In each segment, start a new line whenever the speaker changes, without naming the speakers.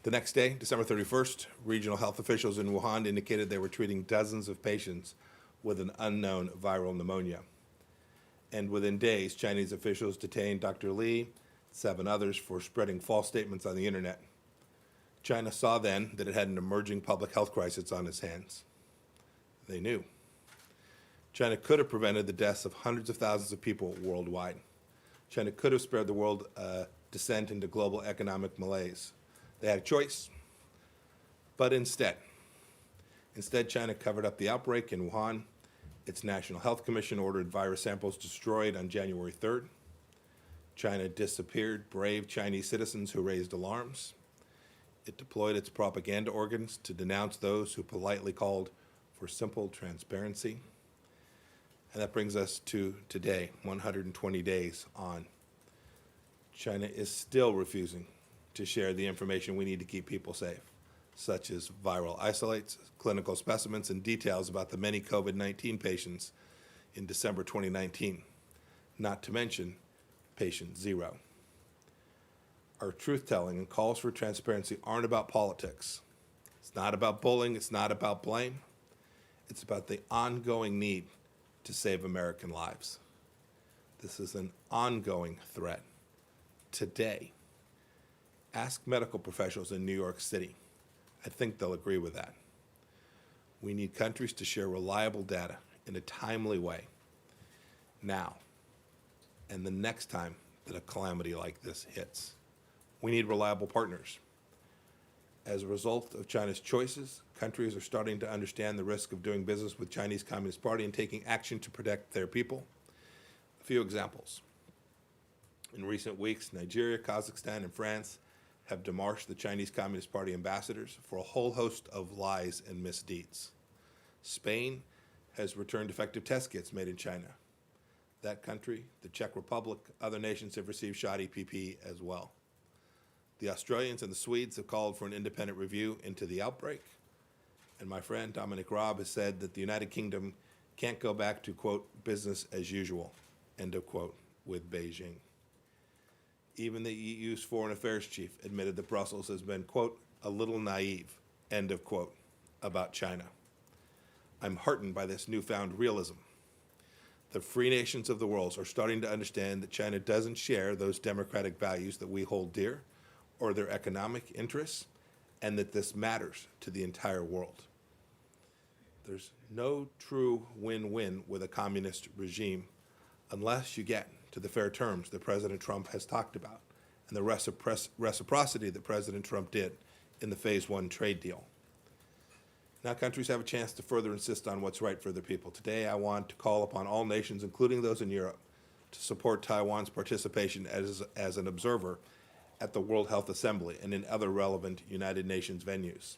The next day, December 31st, regional health officials in Wuhan indicated they were treating dozens of patients with an unknown viral pneumonia. And within days, Chinese officials detained Dr. Li, 7 others, for spreading false statements on the internet. China saw then that it had an emerging public health crisis on its hands. They knew. China could have prevented the deaths of hundreds of thousands of people worldwide. China could have spared the world a descent into global economic malaise. They had a choice, but instead, China covered up the outbreak in Wuhan. Its National Health Commission ordered virus samples destroyed on January 3rd. China disappeared brave Chinese citizens who raised alarms. It deployed its propaganda organs to denounce those who politely called for simple transparency. And that brings us to today, 120 days on. China is still refusing to share the information we need to keep people safe, such as viral isolates, clinical specimens, and details about the many COVID-19 patients in December 2019, not to mention patient 0. Our truth-telling and calls for transparency aren't about politics. It's not about bullying. It's not about blame. It's about the ongoing need to save American lives. This is an ongoing threat. Today, ask medical professionals in New York City. I think they'll agree with that. We need countries to share reliable data in a timely way now and the next time that a calamity like this hits. We need reliable partners. As a result of China's choices, countries are starting to understand the risk of doing business with Chinese Communist Party and taking action to protect their people. A few examples. In recent weeks, Nigeria, Kazakhstan, and France have demarched the Chinese Communist Party ambassadors for a whole host of lies and misdeeds. Spain has returned defective test kits made in China. That country, the Czech Republic, other nations have received shoddy PPE as well. The Australians and the Swedes have called for an independent review into the outbreak. And my friend Dominic Raab has said that the United Kingdom can't go back to, quote, business as usual, end of quote, with Beijing. Even the EU's foreign affairs chief admitted that Brussels has been, quote, a little naive, end of quote, about China. I'm heartened by this newfound realism. The free nations of the world are starting to understand that China doesn't share those democratic values that we hold dear or their economic interests, and that this matters to the entire world. There's no true win-win with a communist regime unless you get to the fair terms that President Trump has talked about and the reciprocity that President Trump did in the Phase 1 trade deal. Now countries have a chance to further insist on what's right for their people. Today I want to call upon all nations, including those in Europe, to support Taiwan's participation as an observer at the World Health Assembly and in other relevant United Nations venues.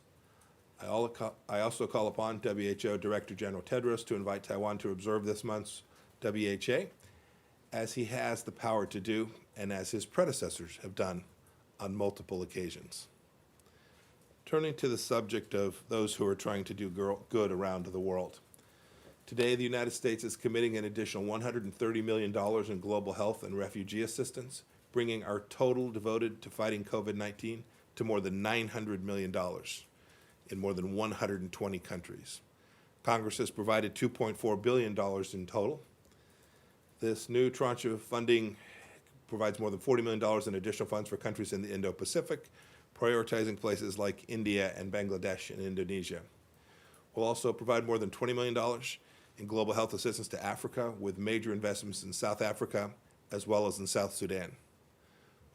I also call upon WHO Director General Tedros to invite Taiwan to observe this month's WHA, as he has the power to do and as his predecessors have done on multiple occasions. Turning to the subject of those who are trying to do good around the world. Today, the United States is committing an additional $130 million in global health and refugee assistance, bringing our total devoted to fighting COVID-19 to more than $900 million in more than 120 countries. Congress has provided $2.4 billion in total. This new tranche of funding provides more than $40 million in additional funds for countries in the Indo-Pacific, prioritizing places like India and Bangladesh and Indonesia. We'll also provide more than $20 million in global health assistance to Africa, with major investments in South Africa as well as in South Sudan.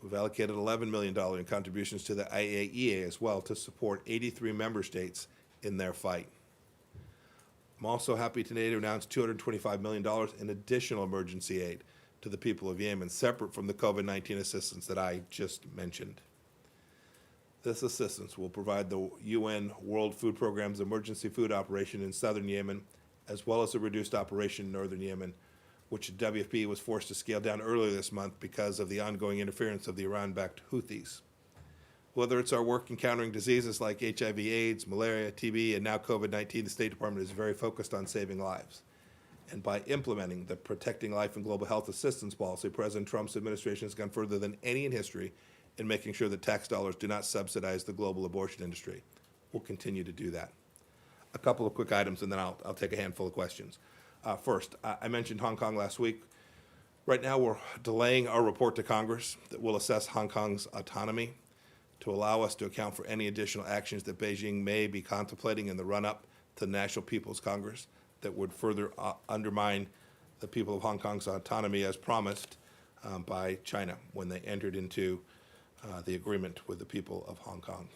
We've allocated $11 million in contributions to the IAEA as well to support 83 member states in their fight. I'm also happy today to announce $225 million in additional emergency aid to the people of Yemen, separate from the COVID-19 assistance that I just mentioned. This assistance will provide the UN World Food Programme's emergency food operation in southern Yemen, as well as a reduced operation in northern Yemen, which WFP was forced to scale down earlier this month because of the ongoing interference of the Iran-backed Houthis. Whether it's our work in countering diseases like HIV/AIDS, malaria, TB, and now COVID-19, the State Department is very focused on saving lives. And by implementing the Protecting Life and Global Health Assistance policy, President Trump's administration has gone further than any in history in making sure that tax dollars do not subsidize the global abortion industry. We'll continue to do that. A couple of quick items, and then I'll take a handful of questions. First, I mentioned Hong Kong last week. Right now, we're delaying our report to Congress that will assess Hong Kong's autonomy to allow us to account for any additional actions that Beijing may be contemplating in the run-up to the National People's Congress that would further undermine the people of Hong Kong's autonomy as promised by China when they entered into the agreement with the people of Hong Kong.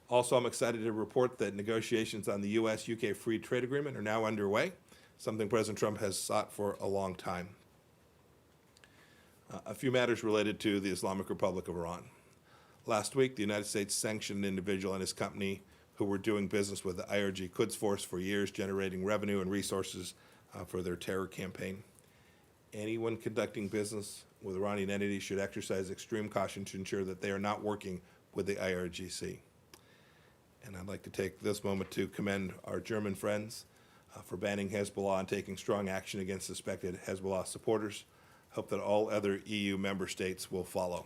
Also, I'm excited to report that negotiations on the U.S.-UK Free Trade Agreement are now underway, something President Trump has sought for a long time. A few matters related to the Islamic Republic of Iran. Last week, the United States sanctioned an individual and his company who were doing business with the IRG Quds Force for years, generating revenue and resources for their terror campaign. Anyone conducting business with Iranian entities should exercise extreme caution to ensure that they are not working with the IRGC. And I'd like to take this moment to commend our German friends for banning Hezbollah and taking strong action against suspected Hezbollah supporters. Hope that all other EU member states will follow.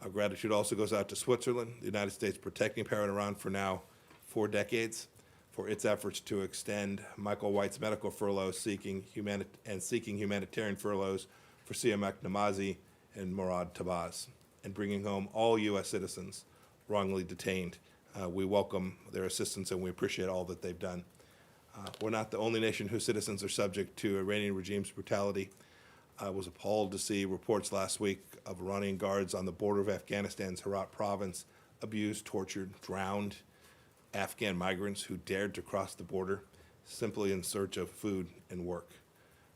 Our gratitude also goes out to Switzerland, the United States protecting power in Iran for now 4 decades, for its efforts to extend Michael White's medical furloughs seeking humanitarian furloughs for Siamak Namazi and Murad Tabaz, and bringing home all U.S. citizens wrongly detained. We welcome their assistance and we appreciate all that they've done. We're not the only nation whose citizens are subject to Iranian regime's brutality. I was appalled to see reports last week of Iranian guards on the border of Afghanistan's Herat province abused, tortured, drowned Afghan migrants who dared to cross the border simply in search of food and work.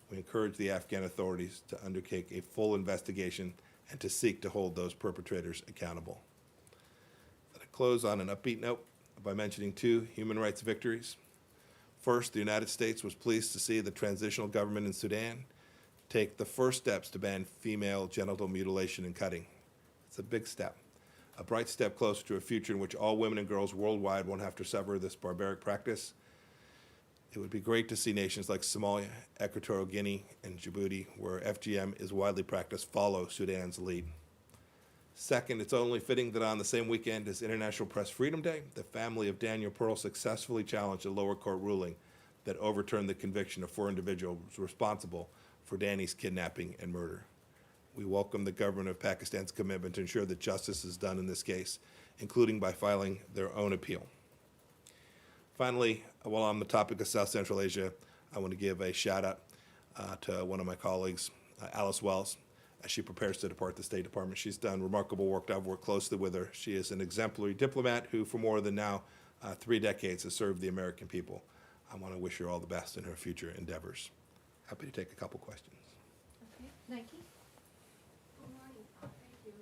We encourage the Afghan authorities to undertake a full investigation and to seek to hold those perpetrators accountable. Let me close on an upbeat note by mentioning 2 human rights victories. First, the United States was pleased to see the transitional government in Sudan take the first steps to ban female genital mutilation and cutting. It's a big step, a bright step closer to a future in which all women and girls worldwide won't have to suffer this barbaric practice. It would be great to see nations like Somalia, Equatorial Guinea, and Djibouti, where FGM is widely practiced, follow Sudan's lead. Second, it's only fitting that on the same weekend as International Press Freedom Day, the family of Daniel Pearl successfully challenged a lower court ruling that overturned the conviction of 4 individuals responsible for Danny's kidnapping and murder. We welcome the government of Pakistan's commitment to ensure that justice is done in this case, including by filing their own appeal. Finally, while on the topic of South Central Asia, I want to give a shout out to one of my colleagues, Alice Wells, as she prepares to depart the State Department. She's done remarkable work. I've worked closely with her. She is an exemplary diplomat who, for more than now 3 decades, has served the American people. I want to wish her all the best in her future endeavors. Happy to take a couple questions.
Okay, Nike. Good morning. Thank you.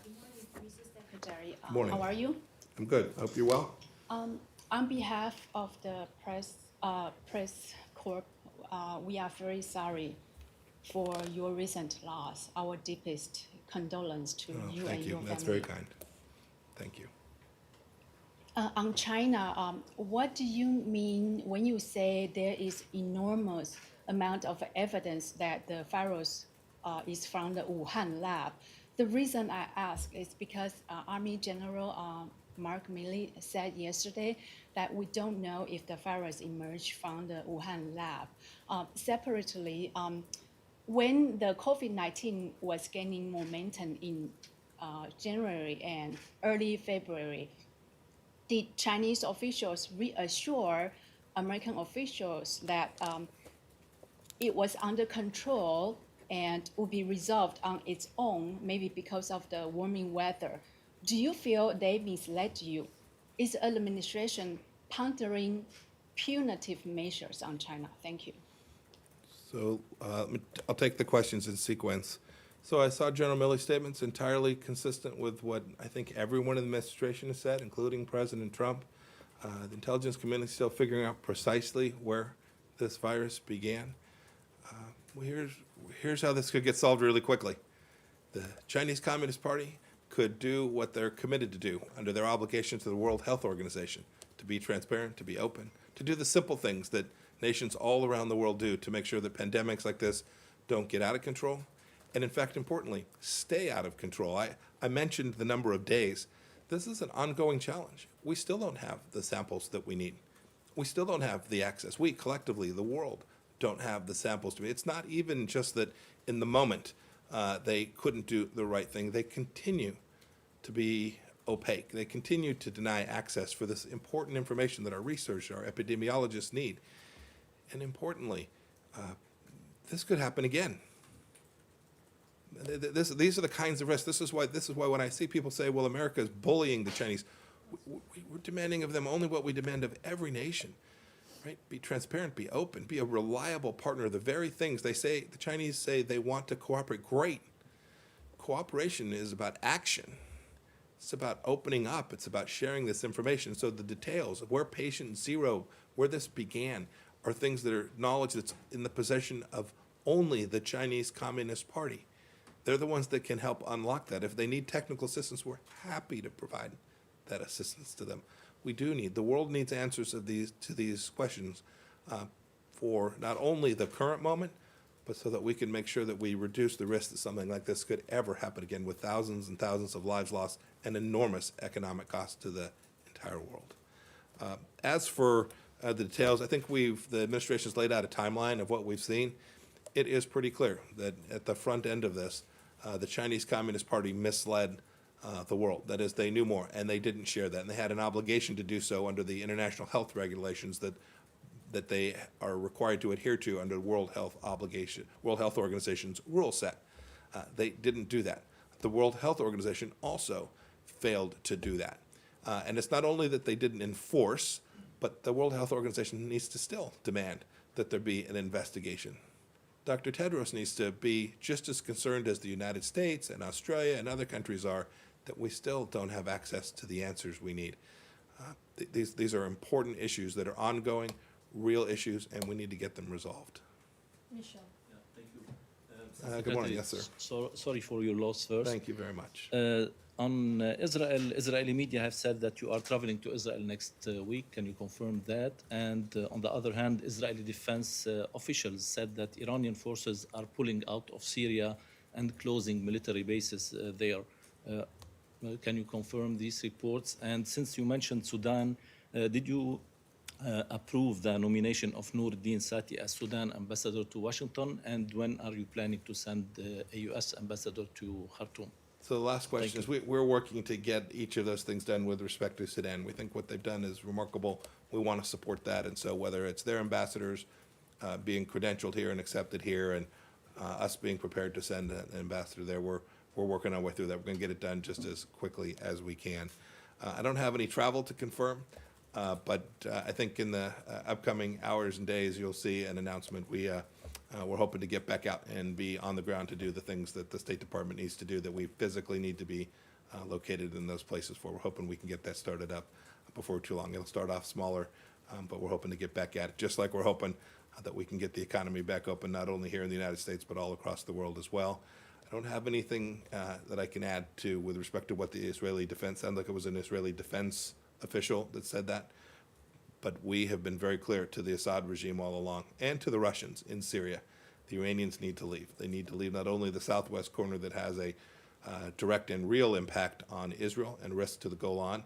Good morning, Mrs. Secretary.
Morning.
How are you?
I'm good. I hope you're well.
On behalf of the press corps, we are very sorry for your recent loss. Our deepest condolence to you
Thank
and
you.
your family.
That's very kind. Thank you.
On China, what do you mean when you say there is enormous amount of evidence that the virus is from the Wuhan lab? The reason I ask is because Army General Mark Milley said yesterday that we don't know if the virus emerged from the Wuhan lab. Separately, when the COVID-19 was gaining momentum in January and early February, did Chinese officials reassure American officials that it was under control and would be resolved on its own, maybe because of the warming weather? Do you feel they misled you? Is the administration pondering punitive measures on China? Thank you.
So I'll take the questions in sequence. So I saw General Milley's statements entirely consistent with what I think everyone in the administration has said, including President Trump. The intelligence community is still figuring out precisely where this virus began. Here's how this could get solved really quickly. The Chinese Communist Party could do what they're committed to do under their obligation to the World Health Organization, to be transparent, to be open, to do the simple things that nations all around the world do to make sure that pandemics like this don't get out of control, and in fact, importantly, stay out of control. I mentioned the number of days. This is an ongoing challenge. We still don't have the samples that we need. We still don't have the access. We collectively, the world, don't have the samples to me. It's not even just that in the moment they couldn't do the right thing. They continue to be opaque. They continue to deny access for this important information that our researchers, our epidemiologists need. And importantly, this could happen again. These are the kinds of risks. This is why when I see people say, well, America is bullying the Chinese, we're demanding of them only what we demand of every nation, right? Be transparent, be open, be a reliable partner. The very things the Chinese say they want to cooperate. Great. Cooperation is about action. It's about opening up. It's about sharing this information. So the details of where patient zero, where this began, are things that are knowledge that's in the possession of only the Chinese Communist Party. They're the ones that can help unlock that. If they need technical assistance, we're happy to provide that assistance to them. The world needs answers to these questions for not only the current moment, but so that we can make sure that we reduce the risk that something like this could ever happen again, with thousands and thousands of lives lost and enormous economic cost to the entire world. As for the details, I think the administration's laid out a timeline of what we've seen. It is pretty clear that at the front end of this, the Chinese Communist Party misled the world. That is, they knew more, and they didn't share that. And they had an obligation to do so under the international health regulations that they are required to adhere to under the World Health Organization's rule set. They didn't do that. The World Health Organization also failed to do that. And it's not only that they didn't enforce, but the World Health Organization needs to still demand that there be an investigation. Dr. Tedros needs to be just as concerned as the United States and Australia and other countries are that we still don't have access to the answers we need. These are important issues that are ongoing, real issues, and we need to get them resolved.
Michelle.
Yeah, thank you.
Good morning, yes, sir.
Sorry for your loss first.
Thank you very much.
On Israel, Israeli media have said that you are traveling to Israel next week. Can you confirm that? And on the other hand, Israeli defense officials said that Iranian forces are pulling out of Syria and closing military bases there. Can you confirm these reports? And since you mentioned Sudan, did you approve the nomination of Noordin Sati as Sudan ambassador to Washington? And when are you planning to send a U.S. ambassador to Khartoum?
So the last question is, we're working to get each of those things done with respect to Sudan. We think what they've done is remarkable. We want to support that. And so whether it's their ambassadors being credentialed here and accepted here, and us being prepared to send an ambassador there, we're working our way through that. We're going to get it done just as quickly as we can. I don't have any travel to confirm, but I think in the upcoming hours and days, you'll see an announcement. We're hoping to get back out and be on the ground to do the things that the State Department needs to do, that we physically need to be located in those places for. We're hoping we can get that started up before too long. It'll start off smaller, but we're hoping to get back at it, just like we're hoping that we can get the economy back open, not only here in the United States, but all across the world as well. I don't have anything that I can add to with respect to what the Israeli defense, sounded like it was an Israeli defense official that said that. But we have been very clear to the Assad regime all along, and to the Russians in Syria. The Iranians need to leave. They need to leave not only the southwest corner that has a direct and real impact on Israel and risk to the Golan,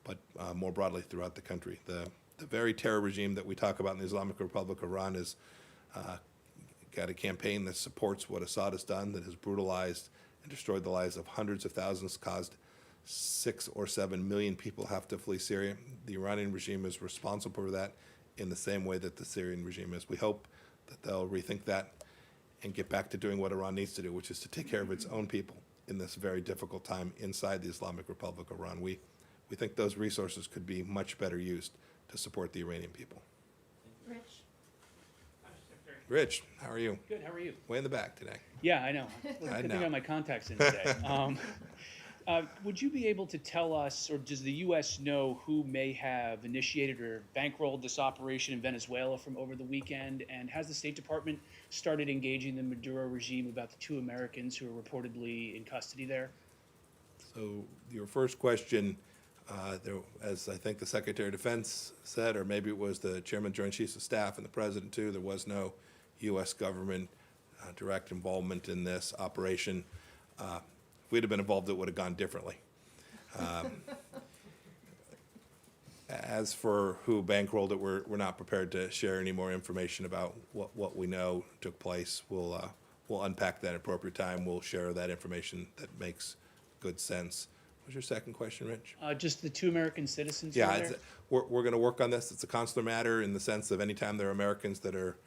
but more broadly throughout the country. The very terror regime that we talk about in the Islamic Republic of Iran has got a campaign that supports what Assad has done, that has brutalized and destroyed the lives of hundreds of thousands, caused 6 or 7 million people have to flee Syria. The Iranian regime is responsible for that in the same way that the Syrian regime is. We hope that they'll rethink that and get back to doing what Iran needs to do, which is to take care of its own people in this very difficult time inside the Islamic Republic of Iran. We think those resources could be much better used to support the Iranian people.
Rich.
Rich, how are you?
Good, how are you?
Way in the back today.
Yeah, I know. Good thing I have my contacts in today. Would you be able to tell us, or does the U.S. know who may have initiated or bankrolled this operation in Venezuela from over the weekend? And has the State Department started engaging the Maduro regime about the 2 Americans who are reportedly in custody there?
So your first question, as I think the Secretary of Defense said, or maybe it was the Chairman, Joint Chiefs of Staff, and the President too, there was no U.S. government direct involvement in this operation. If we'd have been involved, it would have gone differently. As for who bankrolled it, we're not prepared to share any more information about what we know took place. We'll unpack that at appropriate time. We'll share that information that makes good sense. What was your second question, Rich?
Just the 2 American citizens who
Yeah,
were there?
we're going to work on this. It's a consular matter in the sense of anytime there are Americans that are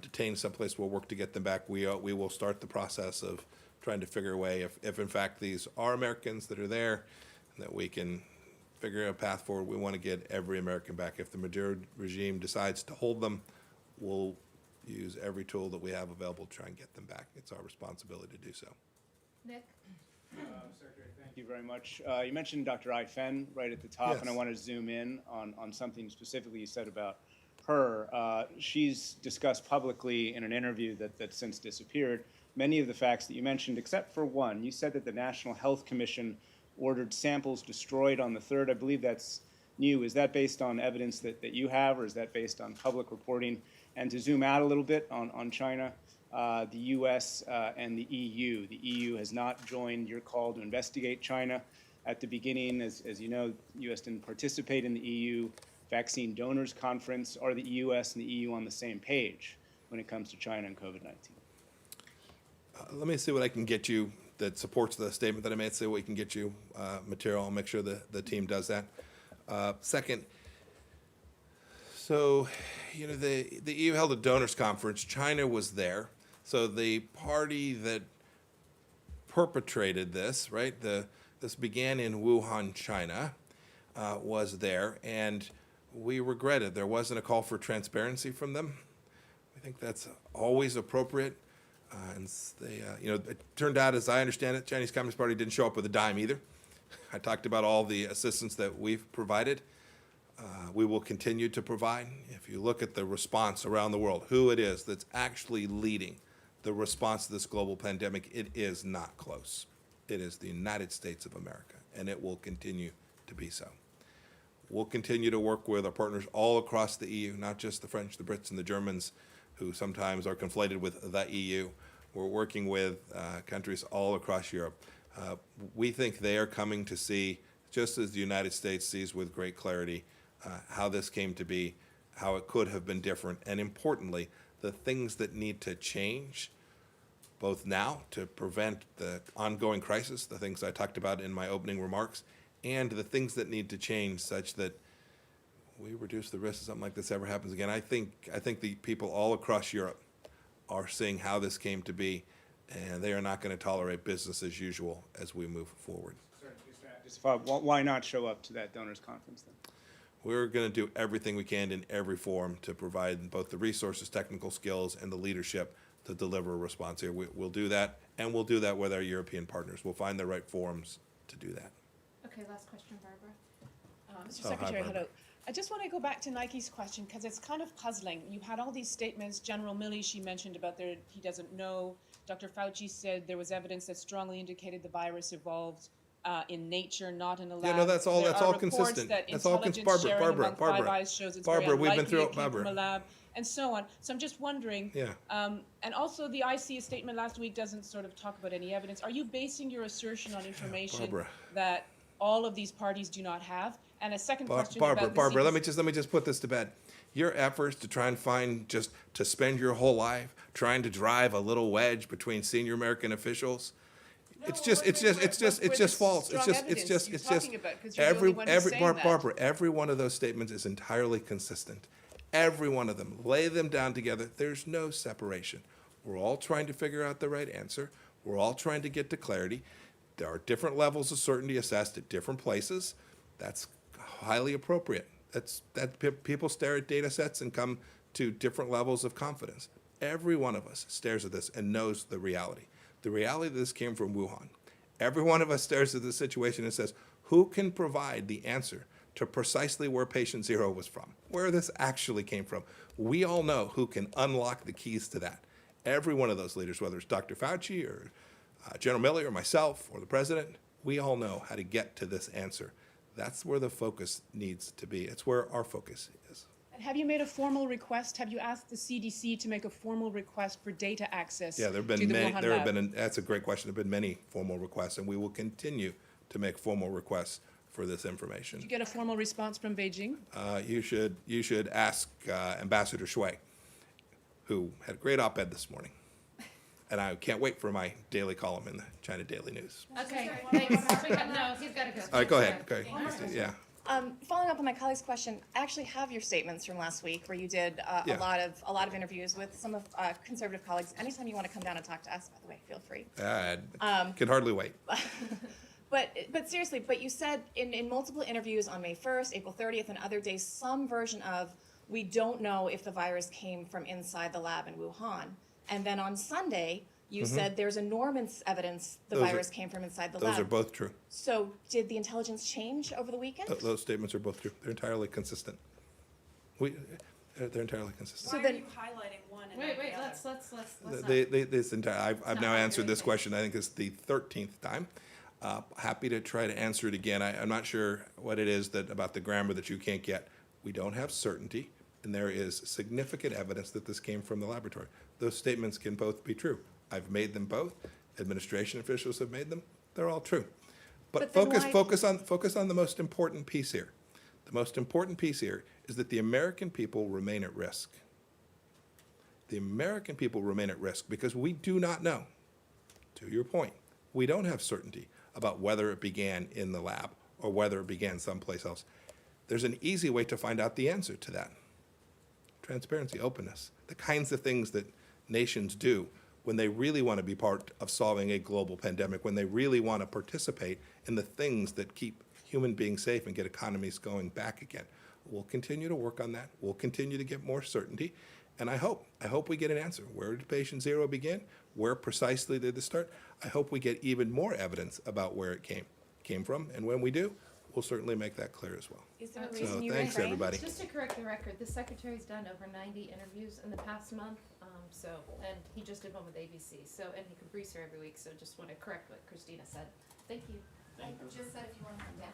detained someplace, we'll work to get them back. We will start the process of trying to figure a way if in fact these are Americans that are there, that we can figure out a path forward. We want to get every American back. If the Maduro regime decides to hold them, we'll use every tool that we have available to try and get them back. It's our responsibility to do so.
Nick?
Secretary, thank you very much. You mentioned Dr. Ai Fen right at the top,
Yes.
and I want to zoom in on something specifically you said about her. She's discussed publicly in an interview that's since disappeared many of the facts that you mentioned, except for one. You said that the National Health Commission ordered samples destroyed on the 3rd. I believe that's new. Is that based on evidence that you have, or is that based on public reporting? And to zoom out a little bit on China, the U.S. And the EU. The EU has not joined your call to investigate China. At the beginning, as you know, the U.S. didn't participate in the EU Vaccine Donors Conference. Are the U.S. and the EU on the same page when it comes to China and COVID-19?
Let me see what I can get you that supports the statement that I made, see what we can get you material. I'll make sure the team does that. Second, so, you know, the EU held a donors conference. China was there. So the party that perpetrated this, right, this began in Wuhan, China, was there. And we regretted there wasn't a call for transparency from them. I think that's always appropriate. And they, you know, it turned out, as I understand it, Chinese Communist Party didn't show up with a dime either. I talked about all the assistance that we've provided. We will continue to provide. If you look at the response around the world, who it is that's actually leading the response to this global pandemic, it is not close. It is the United States of America, and it will continue to be so. We'll continue to work with our partners all across the EU, not just the French, the Brits, and the Germans, who sometimes are conflated with the EU. We're working with countries all across Europe. We think they are coming to see, just as the United States sees with great clarity, how this came to be, how it could have been different, and importantly, the things that need to change, both now to prevent the ongoing crisis, the things I talked about in my opening remarks, and the things that need to change such that we reduce the risk of something like this ever happens again. I think the people all across Europe are seeing how this came to be, and they are not going to tolerate business as usual as we move forward.
Just why not show up to that donors conference then?
We're going to do everything we can in every forum to provide both the resources, technical skills, and the leadership to deliver a response here. We'll do that, and we'll do that with our European partners. We'll find the right forums to do that.
Okay, last question, Barbara.
Mr.
Oh, hi,
Secretary,
Barbara.
hello. I just want to go back to Nike's question because it's kind of puzzling. You had all these statements. General Milley, she mentioned about he doesn't know. Dr. Fauci said there was evidence that strongly indicated the virus evolved in nature, not in a lab.
Yeah, no, that's all.
There
That's
are
all
reports
consistent.
that
That's all
intelligence sharing among Five Eyes shows it's
Barbara,
very
we've been
unlikely
through
it
it,
came from
Barbara.
a lab, and so on. So I'm just wondering.
Yeah.
And also, the IC statement last week doesn't sort of talk about any evidence. Are you basing your assertion on information
Barbara.
that all of these parties do not have? And a second question
Barbara,
about
Barbara,
the
let me just put this to bed. Your efforts to try and find to spend your whole life trying to drive a little wedge between senior American officials, it's just false. Barbara, every one of those statements is entirely consistent. Every one of them. Lay them down together. There's no separation. We're all trying to figure out the right answer. We're all trying to get to clarity. There are different levels of certainty assessed at different places. That's highly appropriate. People stare at data sets and come to different levels of confidence. Every one of us stares at this and knows the reality. The reality that this came from Wuhan. Every one of us stares at this situation and says, who can provide the answer to precisely where patient zero was from, where this actually came from? We all know who can unlock the keys to that. Every one of those leaders, whether it's Dr. Fauci or General Milley or myself or the president, we all know how to get to this answer. That's where the focus needs to be. It's where our focus is.
Have you made a formal request? Have you asked the CDC to make a formal request for data access
Yeah, there have
to
been
the
many,
Wuhan lab?
that's a great question. There have been many formal requests, and we will continue to make formal requests for this information.
Did you get a formal response from Beijing?
You should ask Ambassador Shui, who had a great op-ed this morning. And I can't wait for my daily column in the China Daily News.
Okay, thanks. No, he's gotta go.
All right, go ahead. Okay. Yeah.
Following up on my colleague's question, I actually have your statements from last week where you did
Yeah.
a lot of interviews with some of conservative colleagues. Anytime you want to come down and talk to us, by the way, feel free.
I can hardly wait.
But seriously, but you said in multiple interviews on May 1st, April 30th, and other days, some version of, we don't know if the virus came from inside the lab in Wuhan. And then on Sunday, you said there's enormous evidence the
Those are-
virus came from inside the lab.
Those are both true.
So did the intelligence change over the weekend?
Those statements are both true. They're entirely consistent. They're entirely consistent.
So
Why
then-
are you highlighting one and
Wait,
not
wait,
the other?
let's not.
This entire, I've now answered this question, I think it's the 13th time. Happy to try to answer it again. I'm not sure what it is about the grammar that you can't get. We don't have certainty, and there is significant evidence that this came from the laboratory. Those statements can both be true. I've made them both. Administration officials have made them. They're all true. But
But then
focus on the most important piece here. The most important piece here is that the American people remain at risk. The American people remain at risk because we do not know. To your point, we don't have certainty about whether it began in the lab or whether it began someplace else. There's an easy way to find out the answer to that. Transparency, openness, the kinds of things that nations do when they really want to be part of solving a global pandemic, when they really want to participate in the things that keep human beings safe and get economies going back again. We'll continue to work on that. We'll continue to get more certainty. And I hope we get an answer. Where did patient zero begin? Where precisely did it start? I hope we get even more evidence about where it came from. And when we do, we'll certainly make that clear as well.
Is there a
So
reason you
thanks,
refrained?
everybody.
Just to correct the record, the secretary's done over 90 interviews in the past month, and he just did one with ABC, and he can brief her every week, so just want to correct what Christina said. Thank you. Just said if you want to come down.